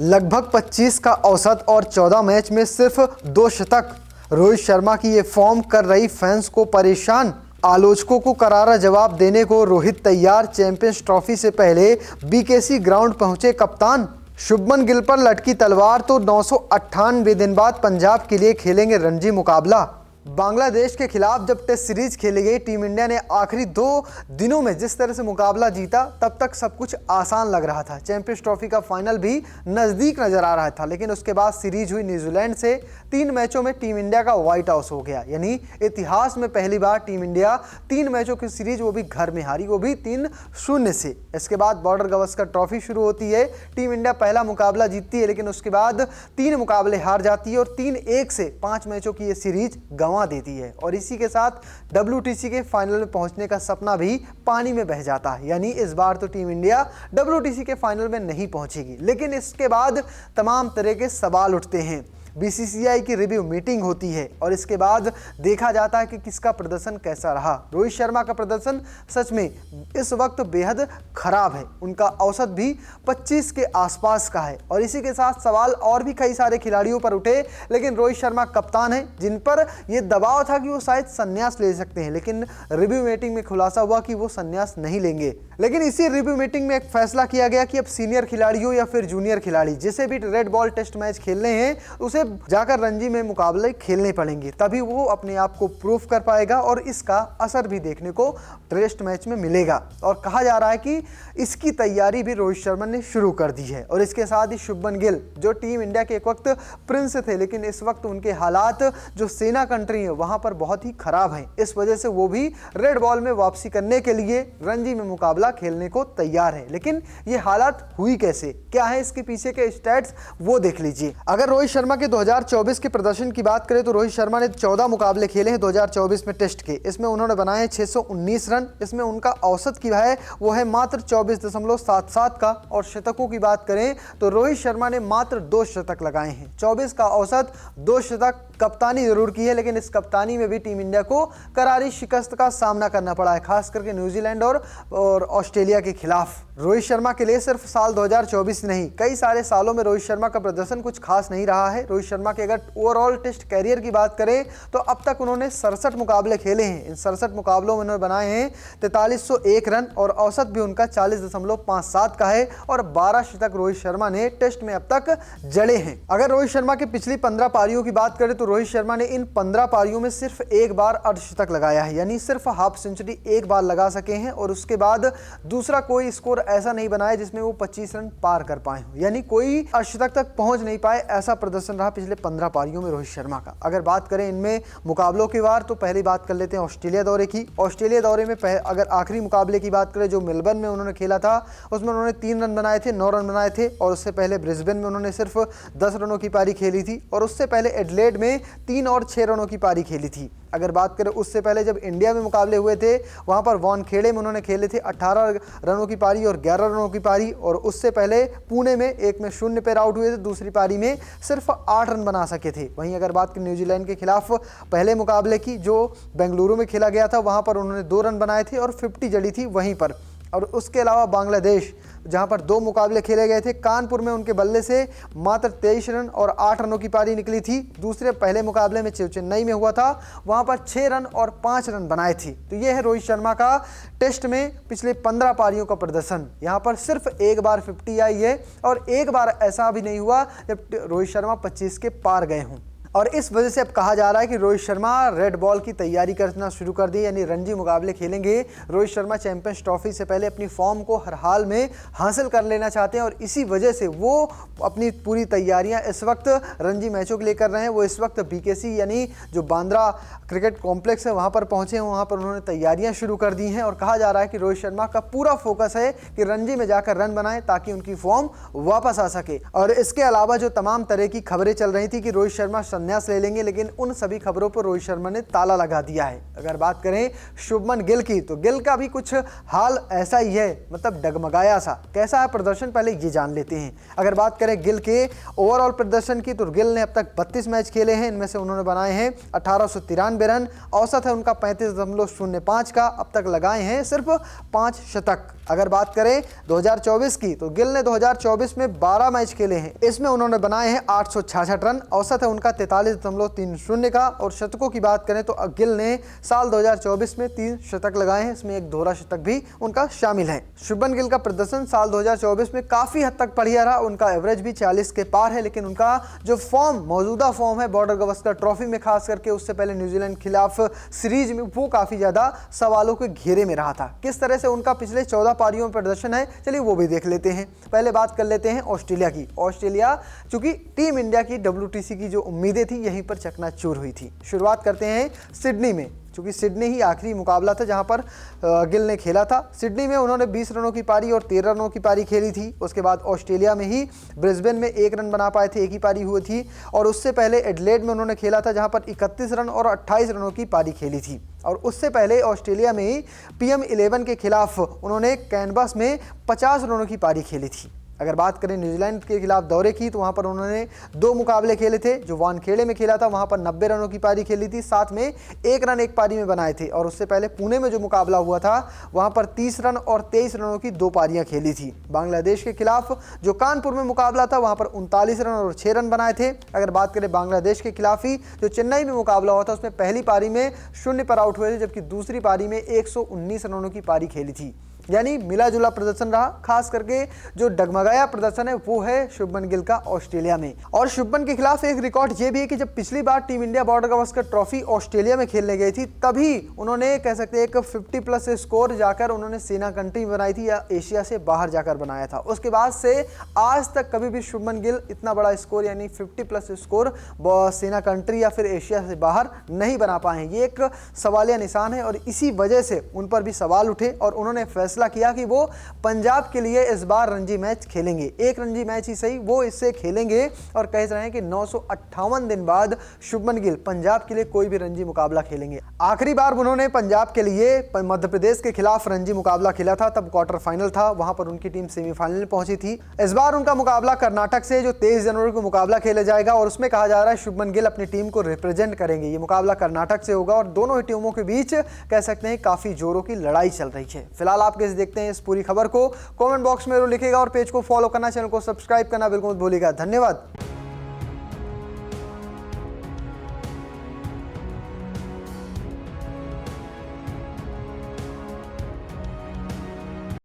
लगभग 25 का औसत और 14 मैच में सिर्फ 2 शतक। रोहित शर्मा की ये फॉर्म कर रही फैंस को परेशान। आलोचकों को करारा जवाब देने को रोहित तैयार। चैंपियंस ट्रॉफी से पहले बीकेसी ग्राउंड पहुंचे कप्तान। शुभमन गिल पर लटकी तलवार तो 998 दिन बाद पंजाब के लिए खेलेंगे रणजी मुकाबला। बांग्लादेश के खिलाफ जब टेस्ट सीरीज खेली गई, टीम इंडिया ने आखिरी 2 दिनों में जिस तरह से मुकाबला जीता, तब तक सब कुछ आसान लग रहा था। चैंपियंस ट्रॉफी का फाइनल भी नज़दीक नजर आ रहा था, लेकिन उसके बाद सीरीज हुई न्यूजीलैंड से। 3 मैचों में टीम इंडिया का व्हाइट हाउस हो गया, यानी इतिहास में पहली बार टीम इंडिया 3 मैचों की सीरीज, वो भी घर में हारी, वो भी 3-0 से। इसके बाद बॉर्डर गवस्कर ट्रॉफी शुरू होती है। टीम इंडिया पहला मुकाबला जीतती है, लेकिन उसके बाद 3 मुकाबले हार जाती है और 3-1 से 5 मैचों की ये सीरीज गंवा देती है। और इसी के साथ WTC के फाइनल में पहुंचने का सपना भी पानी में बह जाता है, यानी इस बार तो टीम इंडिया WTC के फाइनल में नहीं पहुंचेगी। लेकिन इसके बाद तमाम तरह के सवाल उठते हैं। BCCI की रिव्यू मीटिंग होती है और इसके बाद देखा जाता है कि किसका प्रदर्शन कैसा रहा। रोहित शर्मा का प्रदर्शन सच में इस वक्त बेहद खराब है। उनका औसत भी 25 के आसपास का है। और इसी के साथ सवाल और भी कई सारे खिलाड़ियों पर उठे, लेकिन रोहित शर्मा कप्तान है, जिन पर यह दबाव था कि वो शायद संन्यास ले सकते हैं। लेकिन रिव्यू मीटिंग में खुलासा हुआ कि वो संन्यास नहीं लेंगे। लेकिन इसी रिव्यू मीटिंग में एक फैसला किया गया कि अब सीनियर खिलाड़ियों या फिर जूनियर खिलाड़ी जिसे भी रेड बॉल टेस्ट मैच खेलने हैं, उसे जाकर रणजी में मुकाबले खेलने पड़ेंगे, तभी वो अपने आप को प्रूफ कर पाएगा और इसका असर भी देखने को टेस्ट मैच में मिलेगा। और कहा जा रहा है कि इसकी तैयारी भी रोहित शर्मा ने शुरू कर दी है। और इसके साथ ही शुभमन गिल, जो टीम इंडिया के एक वक्त प्रिंस थे, लेकिन इस वक्त उनके हालात जो सेना कंट्री है वहां पर बहुत ही खराब हैं, इस वजह से वो भी रेड बॉल में वापसी करने के लिए रणजी में मुकाबला खेलने को तैयार है। लेकिन ये हालात हुई कैसे, क्या है इसके पीछे के स्टैट्स, वो देख लीजिए। अगर रोहित शर्मा के 2024 के प्रदर्शन की बात करें तो रोहित शर्मा ने 14 मुकाबले खेले हैं 2024 में टेस्ट के। इसमें उन्होंने बनाए 619 रन। इसमें उनका औसत की है वो है मात्र 24.77 का। और शतकों की बात करें तो रोहित शर्मा ने मात्र 2 शतक लगाए हैं। 24 का औसत, 2 शतक। कप्तानी जरूर की है, लेकिन इस कप्तानी में भी टीम इंडिया को करारी शिकस्त का सामना करना पड़ा है, खास करके न्यूजीलैंड और ऑस्ट्रेलिया के खिलाफ। रोहित शर्मा के लिए सिर्फ साल 2024 नहीं, कई सारे सालों में रोहित शर्मा का प्रदर्शन कुछ खास नहीं रहा है। रोहित शर्मा के अगर ओवरऑल टेस्ट कैरियर की बात करें तो अब तक उन्होंने 67 मुकाबले खेले हैं। इन 67 मुकाबलों में उन्होंने बनाए हैं 4301 रन और औसत भी उनका 40.57 का है। और 12 शतक रोहित शर्मा ने टेस्ट में अब तक जड़े हैं। अगर रोहित शर्मा की पिछली 15 पारियों की बात करें तो रोहित शर्मा ने इन 15 पारियों में सिर्फ एक बार अर्धशतक लगाया है, यानी सिर्फ हाफ सेंचुरी एक बार लगा सके हैं। और उसके बाद दूसरा कोई स्कोर ऐसा नहीं बनाया जिसमें वो 25 रन पार कर पाए हो, यानी कोई अर्धशतक तक पहुंच नहीं पाए। ऐसा प्रदर्शन रहा पिछले 15 पारियों में रोहित शर्मा का। अगर बात करें इनमें मुकाबलों की बार तो पहली बात कर लेते हैं ऑस्ट्रेलिया दौरे की। ऑस्ट्रेलिया दौरे में अगर आखिरी मुकाबले की बात करें जो मेलबर्न में उन्होंने खेला था, उसमें उन्होंने 3 रन बनाए थे, 9 रन बनाए थे। और उससे पहले ब्रिस्बेन में उन्होंने सिर्फ 10 रनों की पारी खेली थी। और उससे पहले एडिलेड में 3 और 6 रनों की पारी खेली थी। अगर बात करें उससे पहले जब इंडिया में मुकाबले हुए थे, वहां पर वानखेड़े में उन्होंने खेले थे 18 रनों की पारी और 11 रनों की पारी। और उससे पहले पुणे में एक में 0 पर आउट हुए थे, दूसरी पारी में सिर्फ 8 रन बना सके थे। वहीं अगर बात करें न्यूजीलैंड के खिलाफ पहले मुकाबले की जो बेंगलुरु में खेला गया था, वहां पर उन्होंने 2 रन बनाए थे और 50 जड़ी थी वहीं पर। और उसके अलावा बांग्लादेश, जहां पर 2 मुकाबले खेले गए थे, कानपुर में उनके बल्ले से मात्र 23 रन और 8 रनों की पारी निकली थी। दूसरे पहले मुकाबले में चेन्नई में हुआ था, वहां पर 6 रन और 5 रन बनाए थे। तो यह है रोहित शर्मा का टेस्ट में पिछले 15 पारियों का प्रदर्शन। यहां पर सिर्फ एक बार 50 आई है और एक बार ऐसा भी नहीं हुआ जब रोहित शर्मा 25 के पार गए हों। और इस वजह से अब कहा जा रहा है कि रोहित शर्मा रेड बॉल की तैयारी करना शुरू कर दी, यानी रणजी मुकाबले खेलेंगे। रोहित शर्मा चैंपियंस ट्रॉफी से पहले अपनी फॉर्म को हर हाल में हासिल कर लेना चाहते हैं और इसी वजह से वो अपनी पूरी तैयारियां इस वक्त रणजी मैचों के लिए कर रहे हैं। वो इस वक्त बीकेसी यानी जो बांद्रा क्रिकेट कॉम्प्लेक्स है वहां पर पहुंचे हैं, वहां पर उन्होंने तैयारियां शुरू कर दी हैं। और कहा जा रहा है कि रोहित शर्मा का पूरा फोकस है कि रणजी में जाकर रन बनाएं ताकि उनकी फॉर्म वापस आ सके। और इसके अलावा जो तमाम तरह की खबरें चल रही थी कि रोहित शर्मा संन्यास ले लेंगे, लेकिन उन सभी खबरों पर रोहित शर्मा ने ताला लगा दिया है। अगर बात करें शुभमन गिल की, तो गिल का भी कुछ हाल ऐसा ही है, मतलब डगमगाया सा। कैसा है प्रदर्शन, पहले ये जान लेते हैं। अगर बात करें गिल के ओवरऑल प्रदर्शन की, तो गिल ने अब तक 32 मैच खेले हैं, इनमें से उन्होंने बनाए हैं 1893 रन, औसत है उनका 35.05 का, अब तक लगाए हैं सिर्फ 5 शतक। अगर बात करें 2024 की, तो गिल ने 2024 में 12 मैच खेले हैं, इसमें उन्होंने बनाए हैं 866 रन, औसत है उनका 43.30 का। और शतकों की बात करें तो गिल ने साल 2024 में 3 शतक लगाए हैं, इसमें एक दोहरा शतक भी उनका शामिल है। शुभमन गिल का प्रदर्शन साल 2024 में काफी हद तक बढ़िया रहा, उनका एवरेज भी 40 के पार है, लेकिन उनका जो मौजूदा फॉर्म है बॉर्डर गवस्कर ट्रॉफी में, खास करके उससे पहले न्यूजीलैंड खिलाफ सीरीज में, वो काफी ज्यादा सवालों के घेरे में रहा था। किस तरह से उनका पिछले 14 पारियों में प्रदर्शन है, चलिए वो भी देख लेते हैं। पहले बात कर लेते हैं ऑस्ट्रेलिया की। ऑस्ट्रेलिया चूंकि टीम इंडिया की WTC की जो उम्मीदें थी यहीं पर चकनाचूर हुई थी। शुरुआत करते हैं सिडनी में, क्योंकि सिडनी ही आखिरी मुकाबला था जहां पर गिल ने खेला था। सिडनी में उन्होंने 20 रनों की पारी और 13 रनों की पारी खेली थी। उसके बाद ऑस्ट्रेलिया में ही ब्रिस्बेन में 1 रन बना पाए थे, एक ही पारी हुई थी। और उससे पहले एडिलेड में उन्होंने खेला था जहां पर 31 रन और 28 रनों की पारी खेली थी। और उससे पहले ऑस्ट्रेलिया में ही PM11 के खिलाफ उन्होंने कैनवस में 50 रनों की पारी खेली थी। अगर बात करें न्यूजीलैंड के खिलाफ दौरे की, तो वहां पर उन्होंने 2 मुकाबले खेले थे। जो वानखेड़े में खेला था वहां पर 90 रनों की पारी खेली थी, साथ में 1 रन एक पारी में बनाए थे। और उससे पहले पुणे में जो मुकाबला हुआ था वहां पर 30 रन और 23 रनों की 2 पारियां खेली थी। बांग्लादेश के खिलाफ जो कानपुर में मुकाबला था वहां पर 39 रन और 6 रन बनाए थे। अगर बात करें बांग्लादेश के खिलाफ ही जो चेन्नई में मुकाबला हुआ था, उसमें पहली पारी में 0 पर आउट हुए थे, जबकि दूसरी पारी में 119 रनों की पारी खेली थी। यानी मिला जुला प्रदर्शन रहा। खास करके जो डगमगाया प्रदर्शन है वो है शुभमन गिल का ऑस्ट्रेलिया में। और शुभमन के खिलाफ एक रिकॉर्ड ये भी है कि जब पिछली बार team India Border Gavaskar Trophy Australia में खेलने गई थी, तभी उन्होंने कह सकते हैं एक 50+ स्कोर जाकर उन्होंने सेना कंट्री बनाई थी, या एशिया से बाहर जाकर बनाया था। उसके बाद से आज तक कभी भी शुभमन गिल इतना बड़ा स्कोर यानी 50+ स्कोर सेना कंट्री या फिर एशिया से बाहर नहीं बना पाए हैं। ये एक सवालिया निशान है और इसी वजह से उन पर भी सवाल उठे और उन्होंने फैसला किया कि वो पंजाब के लिए इस बार रणजी मैच खेलेंगे। एक रणजी मैच ही सही, वो इससे खेलेंगे। और कह रहे हैं कि 958 दिन बाद शुभमन गिल पंजाब के लिए कोई भी रणजी मुकाबला खेलेंगे। आखिरी बार उन्होंने पंजाब के लिए मध्य प्रदेश के खिलाफ रणजी मुकाबला खेला था, तब क्वार्टर फाइनल था, वहां पर उनकी टीम सेमीफाइनल में पहुंची थी। इस बार उनका मुकाबला कर्नाटक से जो 23 जनवरी को मुकाबला खेला जाएगा, और उसमें कहा जा रहा है शुभमन गिल अपनी टीम को रिप्रेजेंट करेंगे। ये मुकाबला कर्नाटक से होगा और दोनों ही टीमों के बीच कह सकते हैं काफी जोरों की लड़ाई चल रही है। फिलहाल आप कैसे देखते हैं इस पूरी खबर को, कमेंट बॉक्स में लिखिएगा और पेज को फॉलो करना, चैनल को सब्सक्राइब करना बिल्कुल मत भूलिएगा। धन्यवाद।